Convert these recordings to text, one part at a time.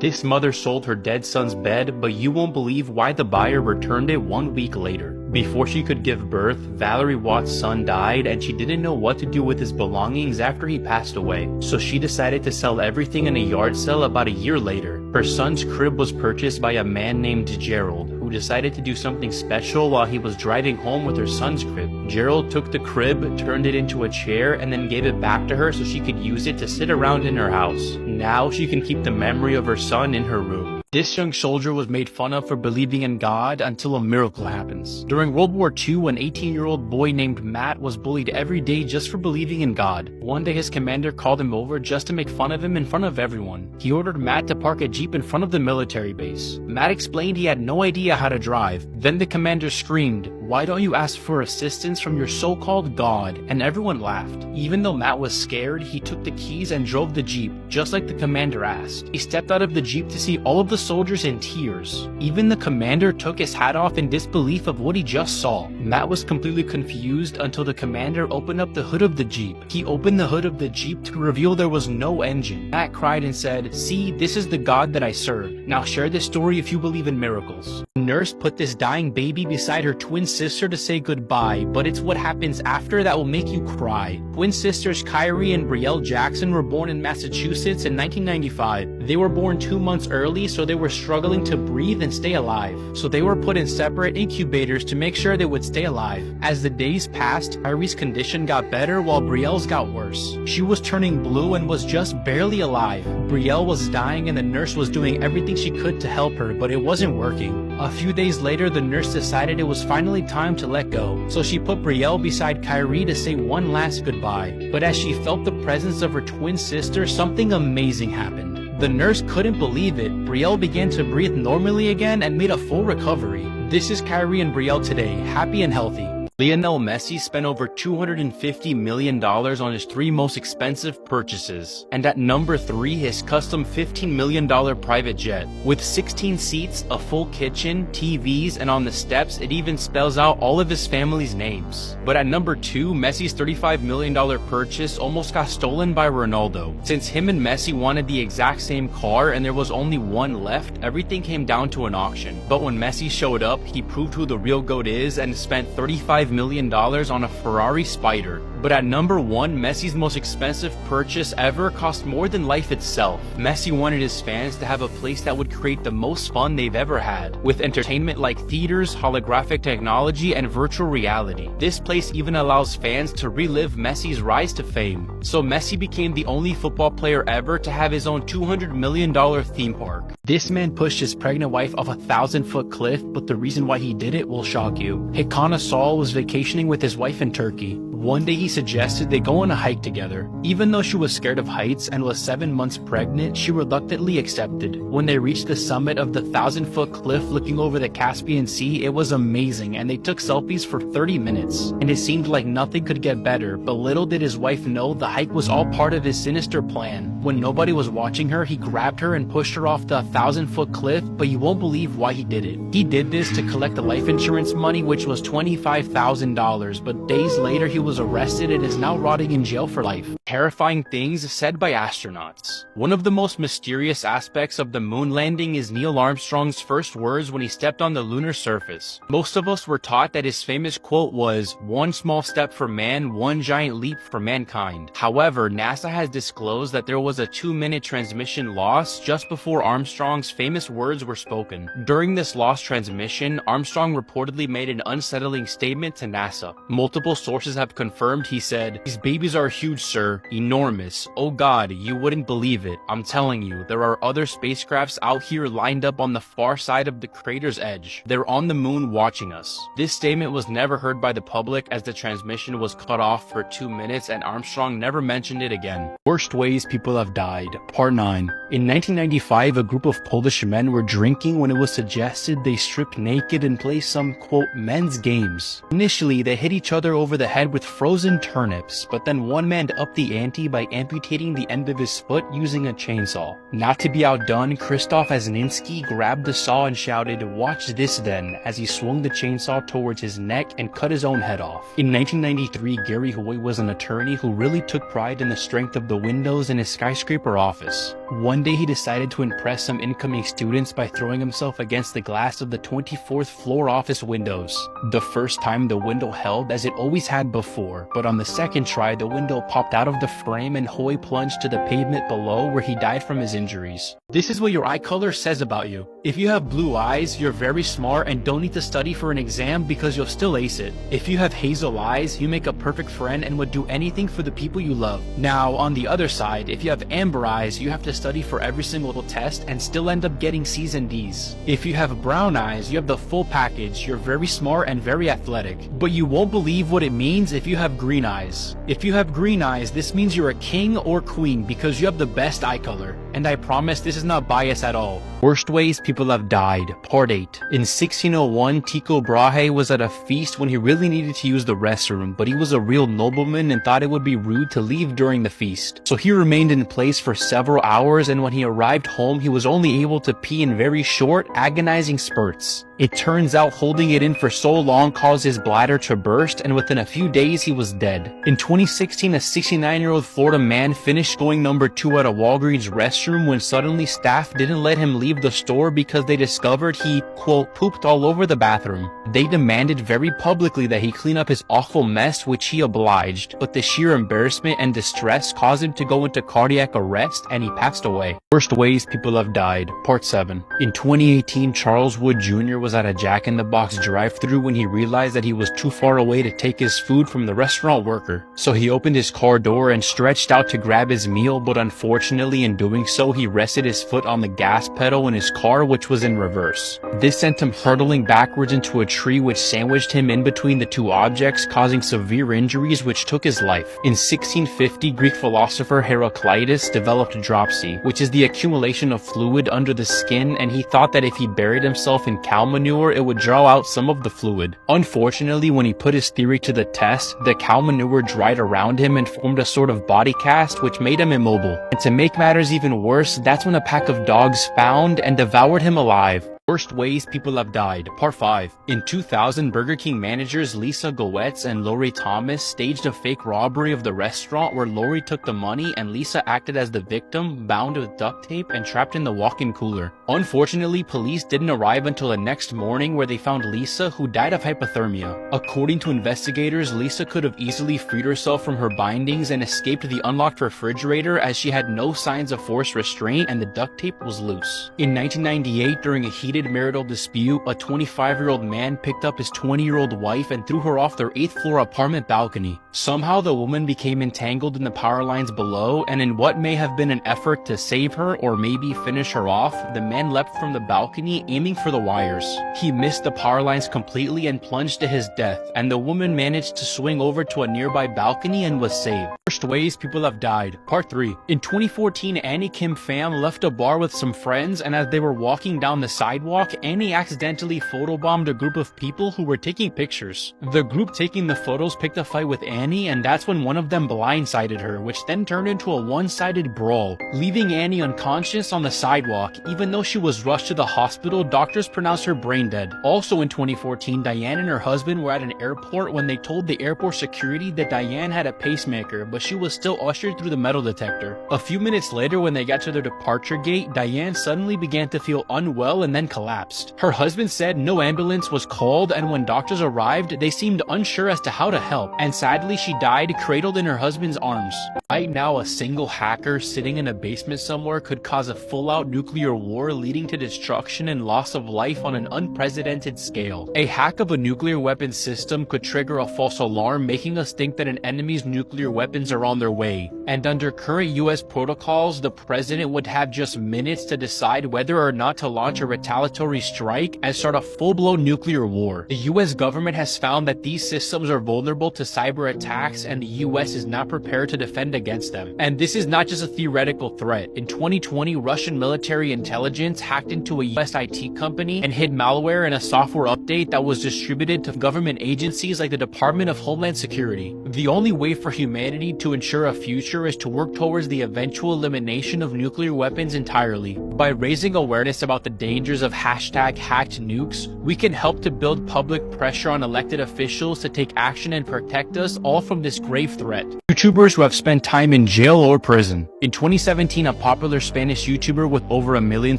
This mother sold her dead son's bed, but you won't believe why the buyer returned it 1 week later. Before she could give birth, Valerie Watt's son died and she didn't know what to do with his belongings after he passed away. So she decided to sell everything in a yard sale about a year later. Her son's crib was purchased by a man named Gerald, who decided to do something special while he was driving home with her son's crib. Gerald took the crib, turned it into a chair, and then gave it back to her so she could use it to sit around in her house. Now she can keep the memory of her son in her room. This young soldier was made fun of for believing in God until a miracle happens. During World War II, an 18-year-old boy named Matt was bullied every day just for believing in God. One day his commander called him over just to make fun of him in front of everyone. He ordered Matt to park a jeep in front of the military base. Matt explained he had no idea how to drive. Then the commander screamed, "Why don't you ask for assistance from your so-called God?" And everyone laughed. Even though Matt was scared, he took the keys and drove the jeep, just like the commander asked. He stepped out of the jeep to see all of the soldiers in tears. Even the commander took his hat off in disbelief of what he just saw. Matt was completely confused until the commander opened up the hood of the jeep. He opened the hood of the jeep to reveal there was no engine. Matt cried and said, "See, this is the God that I serve. Now share this story if you believe in miracles." The nurse put this dying baby beside her twin sister to say goodbye, but it's what happens after that will make you cry. Twin sisters Kyrie and Brielle Jackson were born in Massachusetts in 1995. They were born 2 months early, so they were struggling to breathe and stay alive. So they were put in separate incubators to make sure they would stay alive. As the days passed, Kyrie's condition got better while Brielle's got worse. She was turning blue and was just barely alive. Brielle was dying and the nurse was doing everything she could to help her, but it wasn't working. A few days later, the nurse decided it was finally time to let go. So she put Brielle beside Kyrie to say one last goodbye. But as she felt the presence of her twin sister, something amazing happened. The nurse couldn't believe it. Brielle began to breathe normally again and made a full recovery. This is Kyrie and Brielle today, happy and healthy. Lionel Messi spent over $250 million on his 3 most expensive purchases. And at number 3, his custom $15 million private jet. With 16 seats, a full kitchen, TVs, and on the steps, it even spells out all of his family's names. But at number 2, Messi's $35 million purchase almost got stolen by Ronaldo. Since him and Messi wanted the exact same car and there was only one left, everything came down to an auction. But when Messi showed up, he proved who the real GOAT is and spent $35 million on a Ferrari Spider. But at number 1, Messi's most expensive purchase ever cost more than life itself. Messi wanted his fans to have a place that would create the most fun they've ever had, with entertainment like theaters, holographic technology, and virtual reality. This place even allows fans to relive Messi's rise to fame. So Messi became the only football player ever to have his own $200 million theme park. This man pushed his pregnant wife off a 1,000-foot cliff, but the reason why he did it will shock you. Hekana Saul was vacationing with his wife in Turkey. One day he suggested they go on a hike together. Even though she was scared of heights and was 7 months pregnant, she reluctantly accepted. When they reached the summit of the 1,000-foot cliff looking over the Caspian Sea, it was amazing and they took selfies for 30 minutes. And it seemed like nothing could get better, but little did his wife know the hike was all part of his sinister plan. When nobody was watching her, he grabbed her and pushed her off the 1,000-foot cliff, but you won't believe why he did it. He did this to collect the life insurance money, which was $25,000, but days later he was arrested and is now rotting in jail for life. Terrifying things said by astronauts. One of the most mysterious aspects of the moon landing is Neil Armstrong's first words when he stepped on the lunar surface. Most of us were taught that his famous quote was, "One small step for man, one giant leap for mankind." However, NASA has disclosed that there was a 2-minute transmission loss just before Armstrong's famous words were spoken. During this lost transmission, Armstrong reportedly made an unsettling statement to NASA. Multiple sources have confirmed he said, "These babies are huge, sir. Enormous. Oh God, you wouldn't believe it. I'm telling you, there are other spacecrafts out here lined up on the far side of the crater's edge. They're on the moon watching us." This statement was never heard by the public as the transmission was cut off for 2 minutes and Armstrong never mentioned it again. Worst ways people have died. Part 9. In 1995, a group of Polish men were drinking when it was suggested they strip naked and play some, quote, men's games. Initially, they hit each other over the head with frozen turnips, but then one man upped the ante by amputating the end of his foot using a chainsaw. Not to be outdone, Krzysztof Asninski grabbed the saw and shouted, "Watch this then," as he swung the chainsaw towards his neck and cut his own head off. In 1993, Gary Hoy was an attorney who really took pride in the strength of the windows in his skyscraper skyscraper office. One day he decided to impress some incoming students by throwing himself against the glass of the 24th floor office windows. The first time the window held as it always had before, but on the second try the window popped out of the frame and Hoy plunged to the pavement below where he died from his injuries. This is what your eye color says about you. If you have blue eyes, you're very smart and don't need to study for an exam because you'll still ace it. If you have hazel eyes, you make a perfect friend and would do anything for the people you love. Now, on the other side, if you have amber eyes, you have to study for every single test and still end up getting C's and D's. If you have brown eyes, you have the full package. You're very smart and very athletic. But you won't believe what it means if you have green eyes. If you have green eyes, this means you're a king or queen because you have the best eye color. And I promise this is not bias at all. Worst ways people have died. Part 8. In 1601, Tycho Brahe was at a feast when he really needed to use the restroom, but he was a real nobleman and thought it would be rude to leave during the feast. So he remained in place for several hours, and when he arrived home, he was only able to pee in very short, agonizing spurts. It turns out holding it in for so long caused his bladder to burst, and within a few days he was dead. In 2016, a 69-year-old Florida man finished going number 2 at a Walgreens restroom when suddenly staff didn't let him leave the store because they discovered he, quote, pooped all over the bathroom. They demanded very publicly that he clean up his awful mess, which he obliged, but the sheer embarrassment and distress caused him to go into cardiac arrest and he passed away. Worst ways people have died. Part 7. In 2018, Charles Wood Jr. was at a Jack in the Box drive-thru when he realized that he was too far away to take his food from the restaurant worker. So he opened his car door and stretched out to grab his meal, but unfortunately in doing so he rested his foot on the gas pedal in his car, which was in reverse. This sent him hurtling backwards into a tree which sandwiched him in between the two objects, causing severe injuries which took his life. In 1650, Greek philosopher Heraclitus developed dropsy, which is the accumulation of fluid under the skin, and he thought that if he buried himself in cow manure, it would draw out some of the fluid. Unfortunately, when he put his theory to the test, the cow manure dried around him and formed a sort of body cast which made him immobile. And to make matters even worse, that's when a pack of dogs found and devoured him alive. Worst ways people have died. Part 5. In 2000, Burger King managers Lisa Goetz and Lori Thomas staged a fake robbery of the restaurant where Lori took the money and Lisa acted as the victim, bound with duct tape and trapped in the walk-in cooler. Unfortunately, police didn't arrive until the next morning where they found Lisa, who died of hypothermia. According to investigators, Lisa could have easily freed herself from her bindings and escaped the unlocked refrigerator as she had no signs of forced restraint and the duct tape was loose. In 1998, during a heated marital dispute, a 25-year-old man picked up his 20-year-old wife and threw her off their 8th floor apartment balcony. Somehow the woman became entangled in the power lines below, and in what may have been an effort to save her or maybe finish her off, the man leapt from the balcony aiming for the wires. He missed the power lines completely and plunged to his death, and the woman managed to swing over to a nearby balcony and was saved. Worst ways people have died. Part 3. In 2014, Annie Kim Pham left a bar with some friends, and as they were walking down the sidewalk, Annie accidentally photobombed a group of people who were taking pictures. The group taking the photos picked a fight with Annie, and that's when one of them blindsided her, which then turned into a one-sided brawl, leaving Annie unconscious on the sidewalk. Even though she was rushed to the hospital, doctors pronounced her brain dead. Also in 2014, Diane and her husband were at an airport when they told the airport security that Diane had a pacemaker, but she was still ushered through the metal detector. A few minutes later, when they got to their departure gate, Diane suddenly began to feel unwell and then collapsed. Her husband said no ambulance was called, and when doctors arrived, they seemed unsure as to how to help, and sadly she died cradled in her husband's arms. Right now, a single hacker sitting in a basement somewhere could cause a full-out nuclear war, leading to destruction and loss of life on an unprecedented scale. A hack of a nuclear weapon system could trigger a false alarm, making us think that an enemy's nuclear weapons are on their way. And under current US protocols, the president would have just minutes to decide whether or not to launch a retaliatory strike and start a full-blown nuclear war. The US government has found that these systems are vulnerable to cyber attacks, and the US is not prepared to defend against them. And this is not just a theoretical threat. In 2020, Russian military intelligence hacked into a US IT company and hid malware in a software update that was distributed to government agencies like the Department of Homeland Security. The only way for humanity to ensure a future is to work towards the eventual elimination of nuclear weapons entirely. By raising awareness about the dangers of #HackedNukes, we can help to build public pressure on elected officials to take action and protect us all from this grave threat. YouTubers who have spent time in jail or prison. In 2017, a popular Spanish YouTuber with over 1 million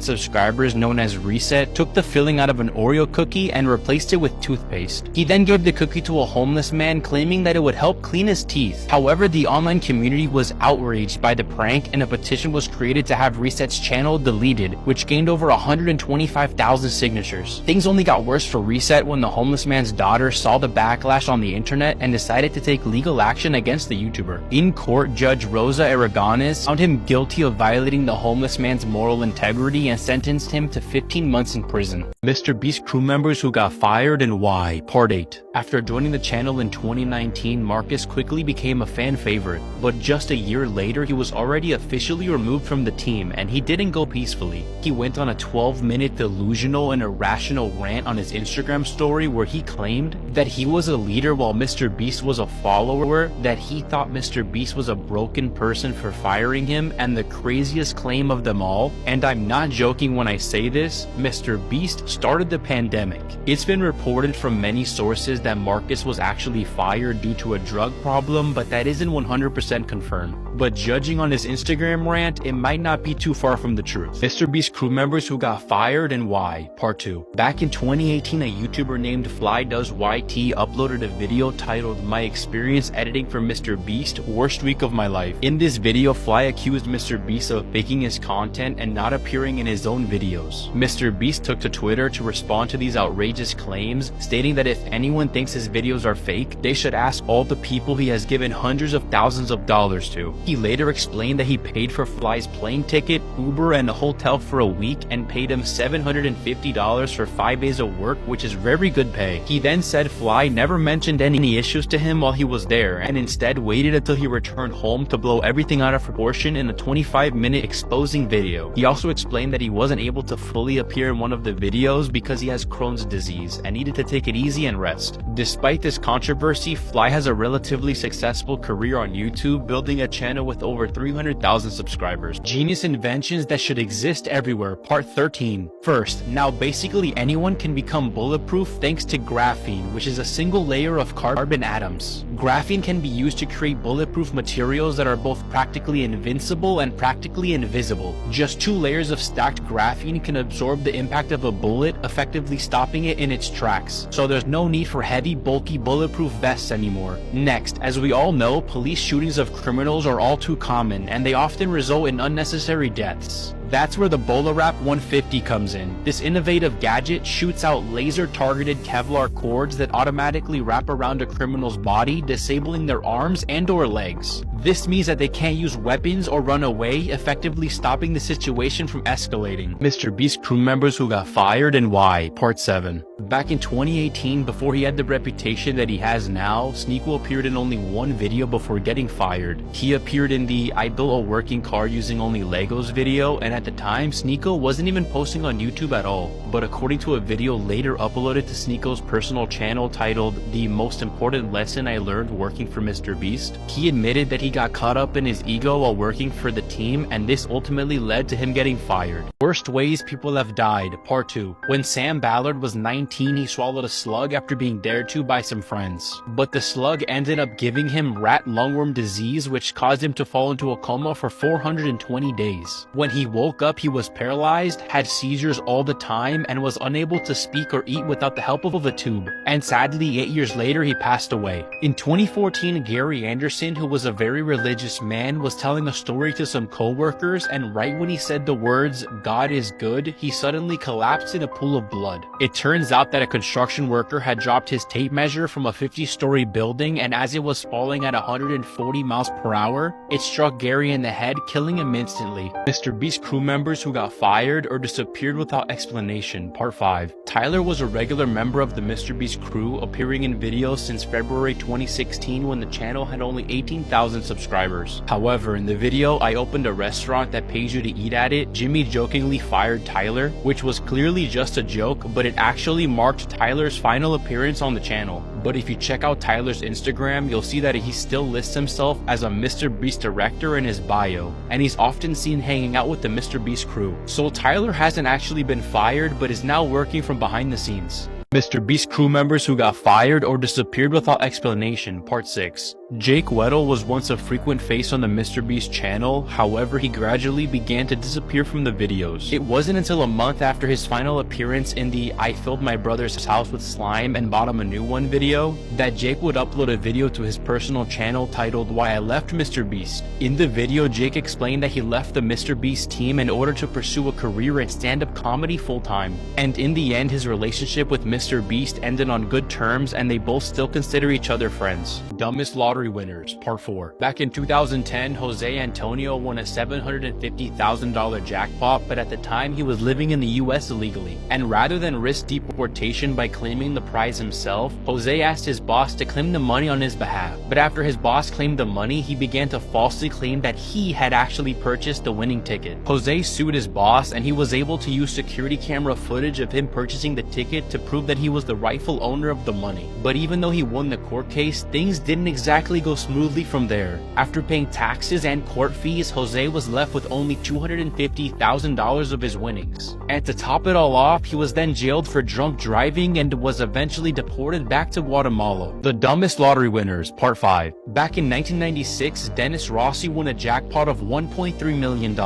subscribers known as Reset took the filling out of an Oreo cookie and replaced it with toothpaste. He then gave the cookie to a homeless man, claiming that it would help clean his teeth. However, the online community was outraged by the prank and a petition was created to have Reset's channel deleted, which gained over 125,000 signatures. Things only got worse for Reset when the homeless man's daughter saw the backlash on the internet and decided to take legal action against the YouTuber. In court, Judge Rosa Aragones found him guilty of violating the homeless man's moral integrity and sentenced him to 15 months in prison. MrBeast crew members who got fired and why, Part 8. After joining the channel in 2019, Marcus quickly became a fan favorite, but just a year later he was already officially removed from the team, and he didn't go peacefully. He went on a 12-minute delusional and irrational rant on his Instagram story where he claimed that he was a leader while MrBeast was a follower, that he thought MrBeast was a broken person for firing him, and the craziest claim of them all, and I'm not joking when I say this, MrBeast started the pandemic. It's been reported from many sources that Marcus was actually fired due to a drug problem, but that isn't 100% confirmed. But judging on his Instagram rant, it might not be too far from the truth. MrBeast crew members who got fired and why, Part 2. Back in 2018, a YouTuber named FlyDoesYT uploaded a video titled "My Experience Editing for MrBeast, Worst Week of My Life." In this video, Fly accused MrBeast of faking his content and not appearing in his own videos. MrBeast took to Twitter to respond to these outrageous claims, stating that if anyone thinks his videos are fake, they should ask all the people he has given hundreds of thousands of dollars to. He later explained that he paid for Fly's plane ticket, Uber, and a hotel for a week and paid him $750 for 5 days of work, which is very good pay. He then said Fly never mentioned any issues to him while he was there, and instead waited until he returned home to blow everything out of proportion in a 25-minute exposing video. He also explained that he wasn't able to fully appear in one of the videos because he has Crohn's disease and needed to take it easy and rest. Despite this controversy, Fly has a relatively successful career on YouTube, building a channel with over 300,000 subscribers. Genius inventions that should exist everywhere, Part 13. First, now basically anyone can become bulletproof thanks to graphene, which is a single layer of carbon atoms. Graphene can be used to create bulletproof materials that are both practically invincible and practically invisible. Just 2 layers of stacked graphene can absorb the impact of a bullet, effectively stopping it in its tracks. So there's no need for heavy, bulky, bulletproof vests anymore. Next, as we all know, police shootings of criminals are all too common, and they often result in unnecessary deaths. That's where the BolaWrap 150 comes in. This innovative gadget shoots out laser-targeted Kevlar cords that automatically wrap around a criminal's body, disabling their arms and/or legs. This means that they can't use weapons or run away, effectively stopping the situation from escalating. MrBeast crew members who got fired and why, Part 7. Back in 2018, before he had the reputation that he has now, Sneako appeared in only one video before getting fired. He appeared in the "I built a working car using only Legos" video, and at the time, Sneako wasn't even posting on YouTube at all. But according to a video later uploaded to Sneako's personal channel titled "The Most Important Lesson I Learned Working for MrBeast," he admitted that he got caught up in his ego while working for the team, and this ultimately led to him getting fired. Worst ways people have died, Part 2. When Sam Ballard was 19, he swallowed a slug after being dared to by some friends. But the slug ended up giving him rat lungworm disease, which caused him to fall into a coma for 420 days. When he woke up, he was paralyzed, had seizures all the time, and was unable to speak or eat without the help of a tube. And sadly, 8 years later, he passed away. In 2014, Gary Anderson, who was a very religious man, was telling a story to some co-workers, and right when he said the words "God is good," he suddenly collapsed in a pool of blood. It turns out that a construction worker had dropped his tape measure from a 50-story building, and as it was falling at 140 miles per hour, it struck Gary in the head, killing him instantly. MrBeast crew members who got fired or disappeared without explanation, Part 5. Tyler was a regular member of the MrBeast crew, appearing in videos since February 2016 when the channel had only 18,000 subscribers. However, in the video "I opened a restaurant that pays you to eat at it," Jimmy jokingly fired Tyler, which was clearly just a joke, but it actually marked Tyler's final appearance on the channel. But if you check out Tyler's Instagram, you'll see that he still lists himself as a MrBeast director in his bio, and he's often seen hanging out with the MrBeast crew. So Tyler hasn't actually been fired, but is now working from behind the scenes. MrBeast crew members who got fired or disappeared without explanation, Part 6. Jake Weddle was once a frequent face on the MrBeast channel, however he gradually began to disappear from the videos. It wasn't until a month after his final appearance in the "I filled my brother's house with slime and bought him a new one" video that Jake would upload a video to his personal channel titled "Why I Left MrBeast." In the video, Jake explained that he left the MrBeast team in order to pursue a career in stand-up comedy full-time, and in the end his relationship with MrBeast ended on good terms and they both still consider each other friends. Dumbest lottery winners, part 4. Back in 2010, Jose Antonio won a $750,000 jackpot, but at the time he was living in the US illegally. And rather than risk deportation by claiming the prize himself, Jose asked his boss to claim the money on his behalf. But after his boss claimed the money, he began to falsely claim that he had actually purchased the winning ticket. Jose sued his boss, and he was able to use security camera footage of him purchasing the ticket to prove that he was the rightful owner of the money. But even though he won the court case, things didn't exactly go smoothly from there. After paying taxes and court fees, Jose was left with only $250,000 of his winnings. And to top it all off, he was then jailed for drunk driving and was eventually deported back to Guatemala. The dumbest lottery winners, part 5. Back in 1996, Dennis Rossi won a jackpot of $1.3 million.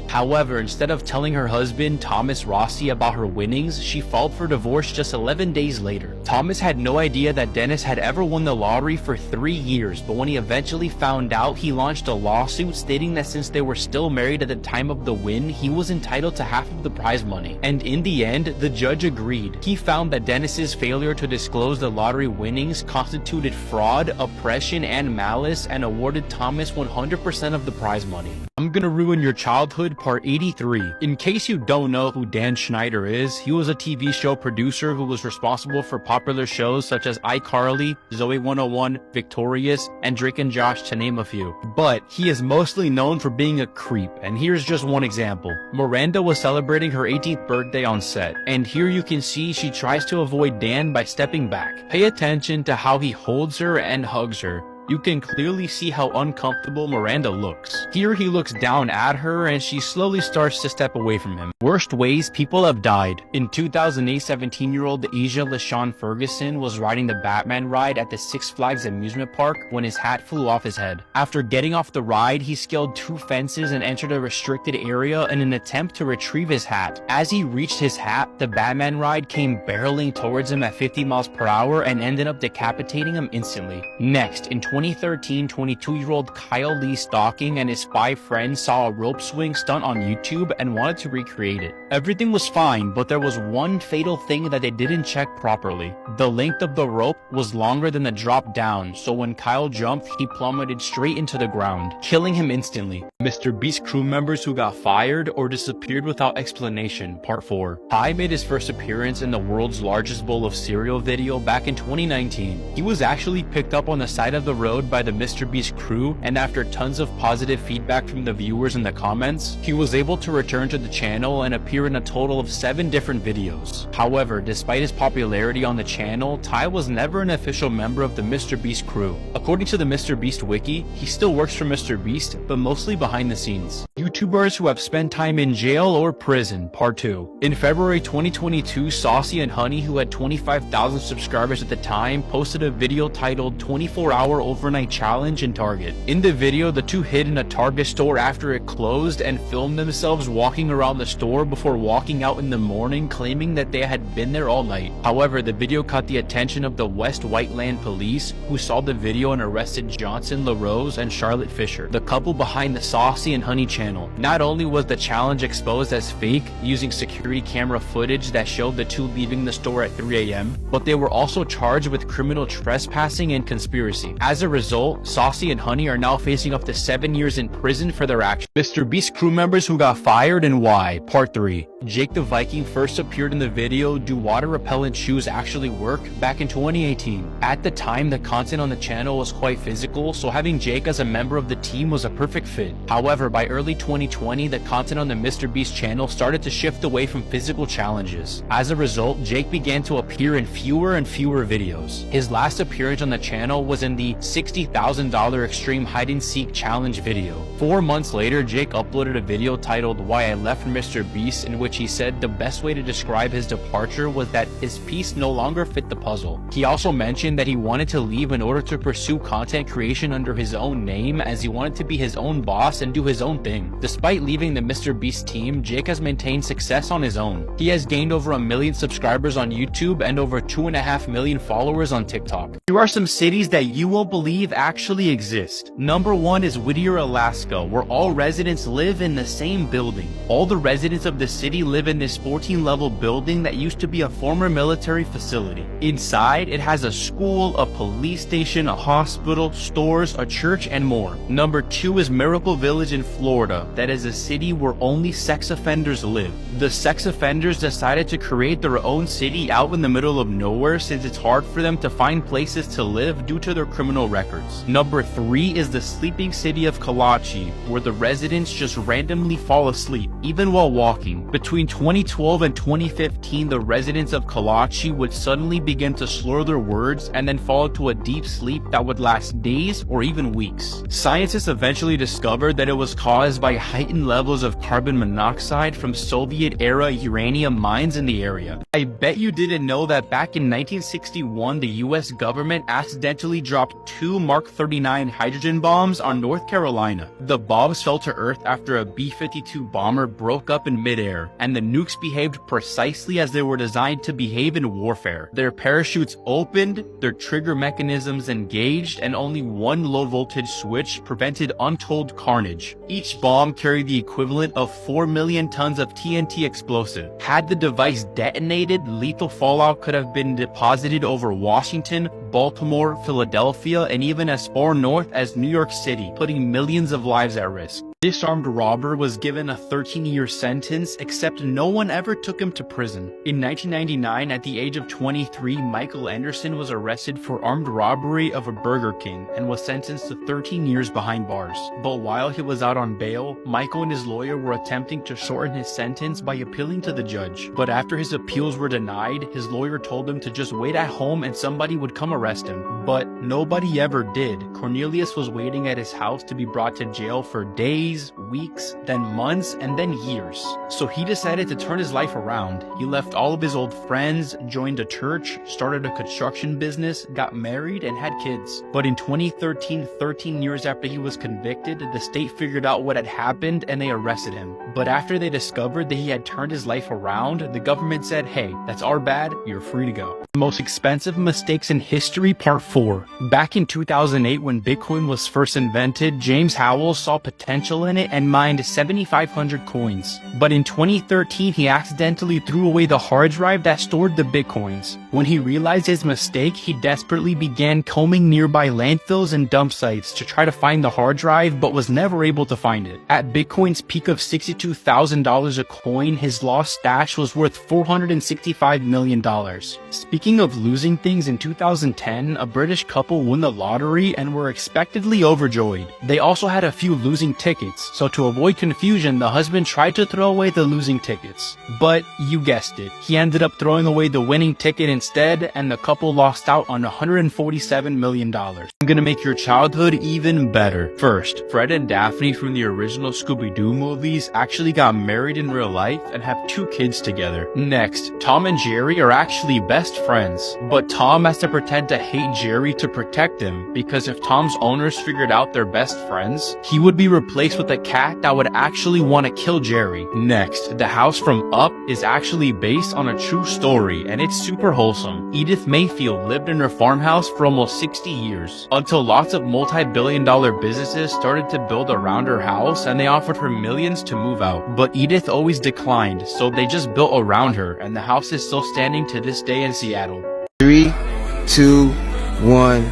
However, instead of telling her husband, Thomas Rossi, about her winnings, she filed for divorce just 11 days later. Thomas had no idea that Dennis had ever won the lottery for 3 years, but when he eventually found out, he launched a lawsuit stating that since they were still married at the time of the win, he was entitled to half of the prize money. And in the end, the judge agreed. He found that Dennis's failure to disclose the lottery winnings constituted fraud, oppression, and malice, and awarded Thomas 100% of the prize money. I'm Gonna Ruin Your Childhood, part 83. In case you don't know who Dan Schneider is, he was a TV show producer who was responsible for popular shows such as iCarly, Zoey 101, Victorious, and Drake and Josh, to name a few. But he is mostly known for being a creep, and here's just one example. Miranda was celebrating her 18th birthday on set, and here you can see she tries to avoid Dan by stepping back. Pay attention to how he holds her and hugs her. You can clearly see how uncomfortable Miranda looks. Here he looks down at her and she slowly starts to step away from him. Worst ways people have died. In 2008, 17-year-old Asia LaShawn Ferguson was riding the Batman ride at the Six Flags amusement park when his hat flew off his head. After getting off the ride, he scaled 2 fences and entered a restricted area in an attempt to retrieve his hat. As he reached his hat, the Batman ride came barreling towards him at 50 miles per hour and ended up decapitating him instantly. Next, in 2013, 22-year-old Kyle Lee Stocking and his 5 friends saw a rope swing stunt on YouTube and wanted to recreate it. Everything was fine, but there was one fatal thing that they didn't check properly. The length of the rope was longer than the drop down, so when Kyle jumped, he plummeted straight into the ground, killing him instantly. MrBeast crew members who got fired or disappeared without explanation, part 4. Ty made his first appearance in the world's largest bowl of cereal video back in 2019. He was actually picked up on the side of the road by the MrBeast crew, and after tons of positive feedback from the viewers in the comments, he was able to return to the channel and appear in a total of 7 different videos. However, despite his popularity on the channel, Ty was never an official member of the MrBeast crew. According to the MrBeast wiki, he still works for MrBeast, but mostly behind the scenes. YouTubers who have spent time in jail or prison, part 2. In February 2022, Saucy and Honey, who had 25,000 subscribers at the time, posted a video titled 24-Hour Overnight Challenge in Target. In the video, the two hid in a Target store after it closed and filmed themselves walking around the store before walking out in the morning, claiming that they had been there all night. However, the video caught the attention of the West Whiteland police, who saw the video and arrested Johnson LaRose and Charlotte Fisher, the couple behind the Saucy and Honey channel. Not only was the challenge exposed as fake, using security camera footage that showed the two leaving the store at 3 a.m., but they were also charged with criminal trespassing and conspiracy. As a result, Saucy and Honey are now facing up to 7 years in prison for their actions. MrBeast crew members who got fired and why, part 3. Jake the Viking first appeared in the video "Do Water Repellent Shoes Actually Work?" back in 2018. At the time, the content on the channel was quite physical, so having Jake as a member of the team was a perfect fit. However, by early 2020, the content on the MrBeast channel started to shift away from physical challenges. As a result, Jake began to appear in fewer and fewer videos. His last appearance on the channel was in the $60,000 Extreme Hide and Seek Challenge video. 4 months later, Jake uploaded a video titled Why I Left MrBeast, in which he said the best way to describe his departure was that his piece no longer fit the puzzle. He also mentioned that he wanted to leave in order to pursue content creation under his own name, as he wanted to be his own boss and do his own thing. Despite leaving the MrBeast team, Jake has maintained success on his own. He has gained over 1 million subscribers on YouTube and over 2.5 million followers on TikTok. Here are some cities that you won't believe actually exist. Number 1 is Whittier, Alaska, where all residents live in the same building. All the residents of the city live in this 14-level building that used to be a former military facility. Inside, it has a school, a police station, a hospital, stores, a church, and more. Number 2 is Miracle Village in Florida. That is a city where only sex offenders live. The sex offenders decided to create their own city out in the middle of nowhere since it's hard for them to find places to live due to their criminal records. Number 3 is the sleeping city of Kalachi, where the residents just randomly fall asleep, even while walking. Between 2012 and 2015, the residents of Kalachi would suddenly begin to slur their words and then fall into a deep sleep that would last days or even weeks. Scientists eventually discovered that it was caused by heightened levels of carbon monoxide from Soviet-era uranium mines in the area. I bet you didn't know that back in 1961, the US government accidentally dropped 2 Mark 39 hydrogen bombs on North Carolina. The bombs fell to Earth after a B-52 bomber broke up in midair, and the nukes behaved precisely as they were designed to behave in warfare. Their parachutes opened, their trigger mechanisms engaged, and only one low-voltage switch prevented untold carnage. Each bomb carried the equivalent of 4 million tons of TNT explosive. Had the device detonated, lethal fallout could have been deposited over Washington, Baltimore, Philadelphia, and even as far north as New York City, putting millions of lives at risk. This armed robber was given a 13-year sentence, except no one ever took him to prison. In 1999, at the age of 23, Michael Anderson was arrested for armed robbery of a Burger King and was sentenced to 13 years behind bars. But while he was out on bail, Michael and his lawyer were attempting to shorten his sentence by appealing to the judge. But after his appeals were denied, his lawyer told him to just wait at home and somebody would come arrest him. But nobody ever did. Cornelius was waiting at his house to be brought to jail for days, weeks, then months, and then years. So he decided to turn his life around. He left all of his old friends, joined a church, started a construction business, got married, and had kids. But in 2013, 13 years after he was convicted, the state figured out what had happened and they arrested him. But after they discovered that he had turned his life around, the government said, hey, that's our bad, you're free to go. Most expensive mistakes in history, part 4. Back in 2008, when Bitcoin was first invented, James Howells saw potential in it and mined 7,500 coins. But in 2013, he accidentally threw away the hard drive that stored the Bitcoins. When he realized his mistake, he desperately began combing nearby landfills and dump sites to try to find the hard drive, but was never able to find it. At Bitcoin's peak of $62,000 a coin, his lost stash was worth $465 million. Speaking of losing things, in 2010, a British couple won the lottery and were expectedly overjoyed. They also had a few losing tickets, so to avoid confusion, the husband tried to throw away the losing tickets. But you guessed it, he ended up throwing away the winning ticket instead, and the couple lost out on $147 million. I'm gonna make your childhood even better. First, Fred and Daphne from the original Scooby-Doo movies actually got married in real life and have 2 kids together. Next, Tom and Jerry are actually best friends, but Tom has to pretend to hate Jerry to protect him, because if Tom's owners figured out they're best friends, he would be replaced with a cat that would actually want to kill Jerry. Next, the house from Up is actually based on a true story, and it's super wholesome. Edith Mayfield lived in her farmhouse for almost 60 years, until lots of multi-billion-dollar businesses started to build around her house and they offered her millions to move out. But Edith always declined, so they just built around her, and the house is still standing to this day in Seattle. 3, 2, 1.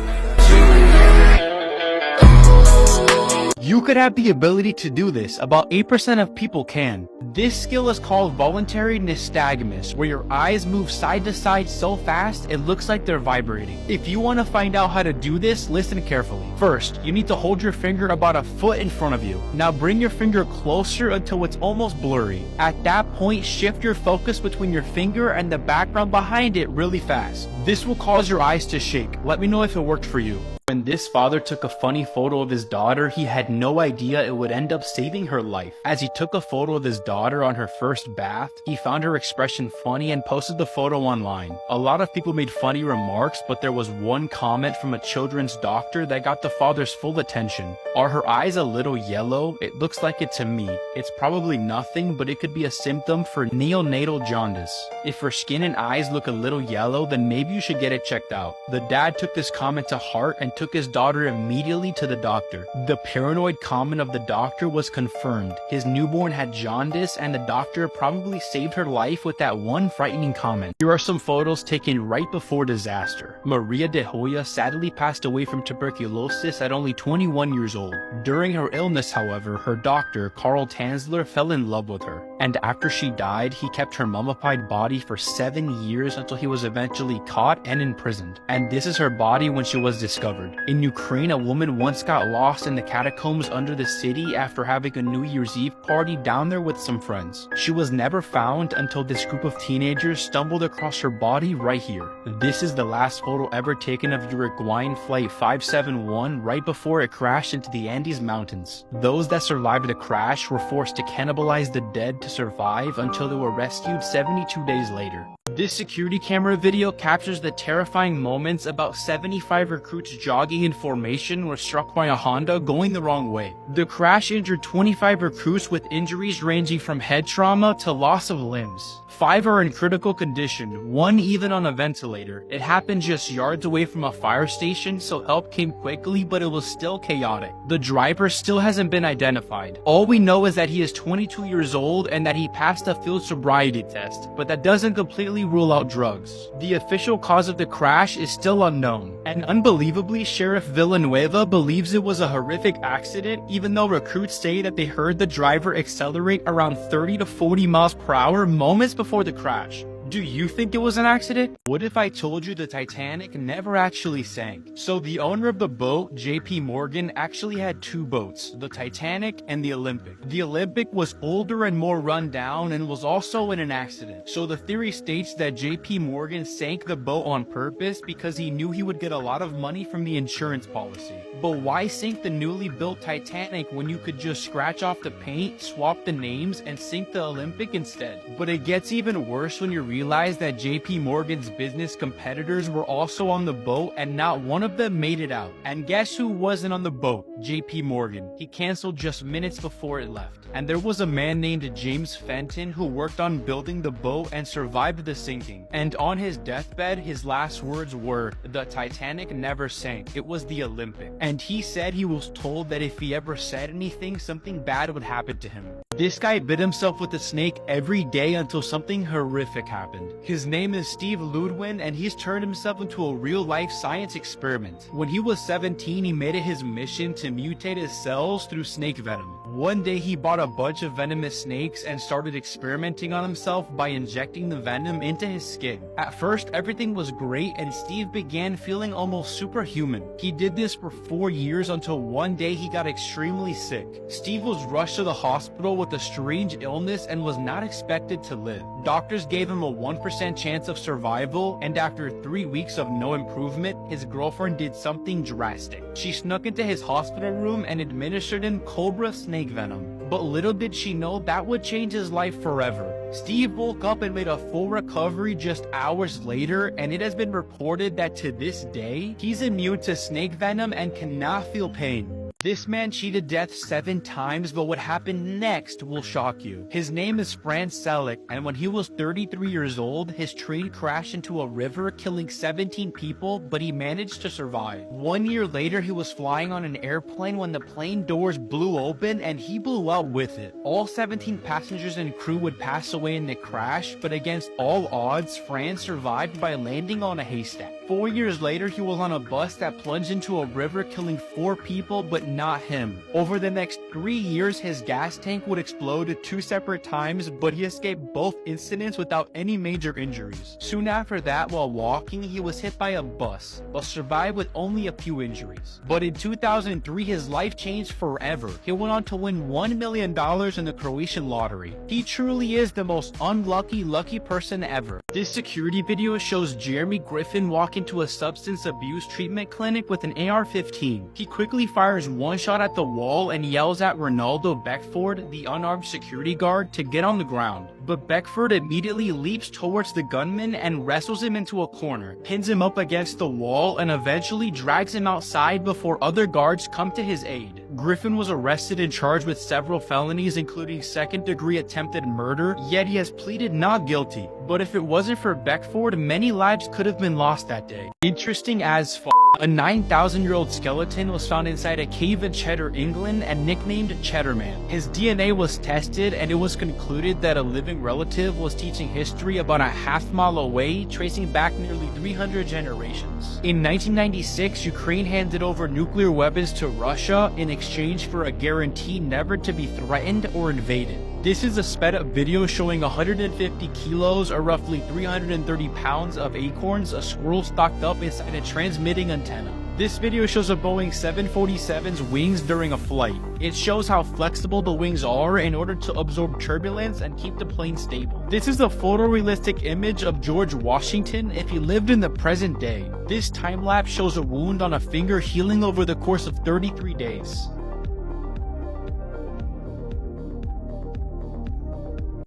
You could have the ability to do this. About 8% of people can. This skill is called voluntary nystagmus, where your eyes move side to side so fast it looks like they're vibrating. If you want to find out how to do this, listen carefully. First, you need to hold your finger about a foot in front of you. Now bring your finger closer until it's almost blurry. At that point, shift your focus between your finger and the background behind it really fast. This will cause your eyes to shake. Let me know if it worked for you. When this father took a funny photo of his daughter, he had no idea it would end up saving her life. As he took a photo of his daughter on her first bath, he found her expression funny and posted the photo online. A lot of people made funny remarks, but there was one comment from a children's doctor that got the father's full attention. Are her eyes a little yellow? It looks like it to me. It's probably nothing, but it could be a symptom for neonatal jaundice. If her skin and eyes look a little yellow, then maybe you should get it checked out. The dad took this comment to heart and took his daughter immediately to the doctor. The paranoid comment of the doctor was confirmed. His newborn had jaundice, and the doctor probably saved her life with that one frightening comment. Here are some photos taken right before disaster. Maria de Hoya sadly passed away from tuberculosis at only 21 years old. During her illness, however, her doctor, Karl Tanzler, fell in love with her. And after she died, he kept her mummified body for 7 years until he was eventually caught and imprisoned. And this is her body when she was discovered. In Ukraine, a woman once got lost in the catacombs under the city after having a New Year's Eve party down there with some friends. She was never found until this group of teenagers stumbled across her body right here. This is the last photo ever taken of Uruguayan Flight 571 right before it crashed into the Andes Mountains. Those that survived the crash were forced to cannibalize the dead to survive until they were rescued 72 days later. This security camera video captures the terrifying moments about 75 recruits jogging in formation were struck by a Honda going the wrong way. The crash injured 25 recruits with injuries ranging from head trauma to loss of limbs. 5 are in critical condition, 1 even on a ventilator. It happened just yards away from a fire station, so help came quickly, but it was still chaotic. The driver still hasn't been identified. All we know is that he is 22 years old and that he passed a field sobriety test, but that doesn't completely rule out drugs. The official cause of the crash is still unknown, and unbelievably, Sheriff Villanueva believes it was a horrific accident, even though recruits say that they heard the driver accelerate around 30 to 40 miles per hour moments before the crash. Do you think it was an accident? What if I told you the Titanic never actually sank? So the owner of the boat, JP Morgan, actually had 2 boats, the Titanic and the Olympic. The Olympic was older and more run down and was also in an accident. So the theory states that JP Morgan sank the boat on purpose because he knew he would get a lot of money from the insurance policy. But why sink the newly built Titanic when you could just scratch off the paint, swap the names, and sink the Olympic instead? But it gets even worse when you realize that JP Morgan's business competitors were also on the boat and not one of them made it out. And guess who wasn't on the boat? JP Morgan. He canceled just minutes before it left. And there was a man named James Fenton who worked on building the boat and survived the sinking. And on his deathbed, his last words were, "The Titanic never sank. It was the Olympic." And he said he was told that if he ever said anything, something bad would happen to him. This guy bit himself with a snake every day until something horrific happened. His name is Steve Ludwin, and he's turned himself into a real-life science experiment. When he was 17, he made it his mission to mutate his cells through snake venom. One day he bought a bunch of venomous snakes and started experimenting on himself by injecting the venom into his skin. At first, everything was great and Steve began feeling almost superhuman. He did this for 4 years until one day he got extremely sick. Steve was rushed to the hospital with a strange illness and was not expected to live. Doctors gave him a 1% chance of survival, and after 3 weeks of no improvement, his girlfriend did something drastic. She snuck into his hospital room and administered him Cobra snake venom. But little did she know that would change his life forever. Steve woke up and made a full recovery just hours later, and it has been reported that to this day, he's immune to snake venom and cannot feel pain. This man cheated death 7 times, but what happened next will shock you. His name is Franz Selleck, and when he was 33 years old, his train crashed into a river, killing 17 people, but he managed to survive. 1 year later, he was flying on an airplane when the plane doors blew open, and he blew out with it. All 17 passengers and crew would pass away in the crash, but against all odds, Franz survived by landing on a haystack. 4 years later, he was on a bus that plunged into a river, killing 4 people, but not him. Over the next 3 years, his gas tank would explode 2 separate times, but he escaped both incidents without any major injuries. Soon after that, while walking, he was hit by a bus, but survived with only a few injuries. But in 2003, his life changed forever. He went on to win $1 million in the Croatian lottery. He truly is the most unlucky lucky person ever. This security video shows Jeremy Griffin walk into a substance abuse treatment clinic with an AR-15. He quickly fires one shot at the wall and yells at Ronaldo Beckford, the unarmed security guard, to get on the ground. But Beckford immediately leaps towards the gunman and wrestles him into a corner, pins him up against the wall, and eventually drags him outside before other guards come to his aid. Griffin was arrested and charged with several felonies, including second-degree attempted murder, yet he has pleaded not guilty. But if it wasn't for Beckford, many lives could have been lost that day. Interesting as f***. A 9,000-year-old skeleton was found inside a cave in Cheddar, England, and nicknamed Cheddarman. His DNA was tested, and it was concluded that a living relative was teaching history about a half-mile away, tracing back nearly 300 generations. In 1996, Ukraine handed over nuclear weapons to Russia in exchange for a guarantee never to be threatened or invaded. This is a sped up video showing 150 kilos or roughly 330 pounds of acorns a squirrel stocked up inside a transmitting antenna. This video shows a Boeing 747's wings during a flight. It shows how flexible the wings are in order to absorb turbulence and keep the plane stable. This is a photorealistic image of George Washington if he lived in the present day. This time lapse shows a wound on a finger healing over the course of 33 days.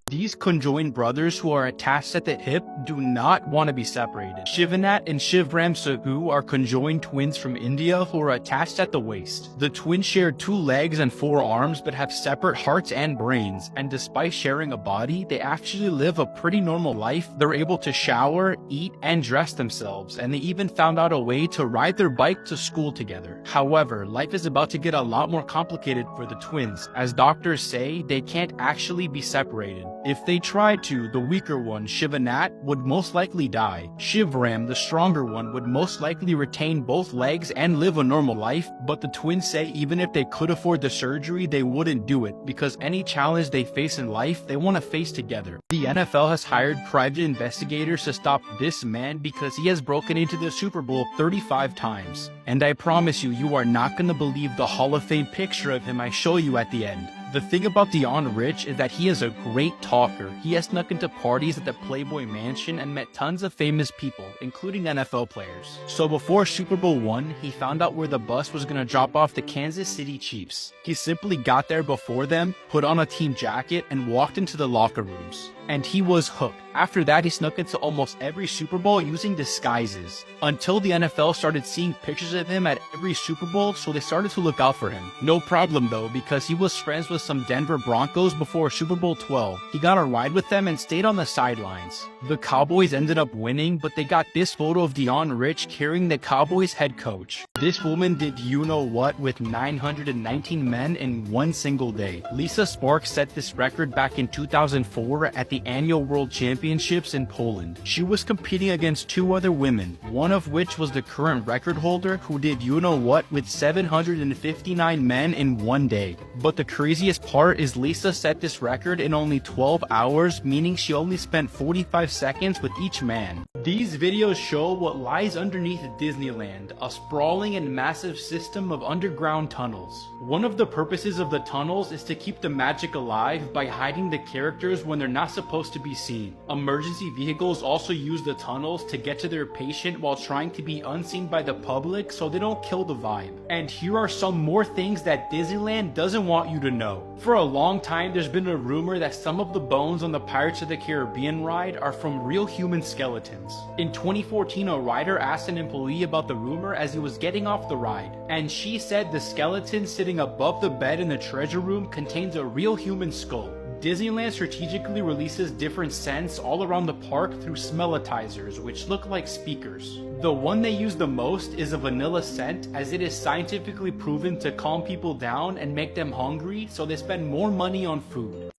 These conjoined brothers who are attached at the hip do not want to be separated. Shivanath and Shivram Sahu are conjoined twins from India who are attached at the waist. The twins share 2 legs and 4 arms but have separate hearts and brains, and despite sharing a body, they actually live a pretty normal life. They're able to shower, eat, and dress themselves, and they even found out a way to ride their bike to school together. However, life is about to get a lot more complicated for the twins, as doctors say they can't actually be separated. If they try to, the weaker one, Shivanath, would most likely die. Shivram, the stronger one, would most likely retain both legs and live a normal life, but the twins say even if they could afford the surgery, they wouldn't do it, because any challenge they face in life, they want to face together. The NFL has hired private investigators to stop this man because he has broken into the Super Bowl 35 times. And I promise you, you are not going to believe the Hall of Fame picture of him I show you at the end. The thing about Dion Rich is that he is a great talker. He has snuck into parties at the Playboy Mansion and met tons of famous people, including NFL players. So before Super Bowl 1, he found out where the bus was going to drop off the Kansas City Chiefs. He simply got there before them, put on a team jacket, and walked into the locker rooms. And he was hooked. After that, he snuck into almost every Super Bowl using disguises, until the NFL started seeing pictures of him at every Super Bowl, so they started to look out for him. No problem though, because he was friends with some Denver Broncos before Super Bowl 12. He got a ride with them and stayed on the sidelines. The Cowboys ended up winning, but they got this photo of Dion Rich carrying the Cowboys head coach. This woman did you-know-what with 919 men in one single day. Lisa Sparks set this record back in 2004 at the annual World Championships in Poland. She was competing against 2 other women, one of which was the current record holder who did you-know-what with 759 men in one day. But the craziest part is Lisa set this record in only 12 hours, meaning she only spent 45 seconds with each man. These videos show what lies underneath Disneyland, a sprawling and massive system of underground tunnels. One of the purposes of the tunnels is to keep the magic alive by hiding the characters when they're not supposed to be seen. Emergency vehicles also use the tunnels to get to their patient while trying to be unseen by the public so they don't kill the vibe. And here are some more things that Disneyland doesn't want you to know. For a long time, there's been a rumor that some of the bones on the Pirates of the Caribbean ride are from real human skeletons. In 2014, a rider asked an employee about the rumor as he was getting off the ride, and she said the skeleton sitting above the bed in the treasure room contains a real human skull. Disneyland strategically releases different scents all around the park through smellitizers, which look like speakers. The one they use the most is a vanilla scent, as it is scientifically proven to calm people down and make them hungry, so they spend more money on food.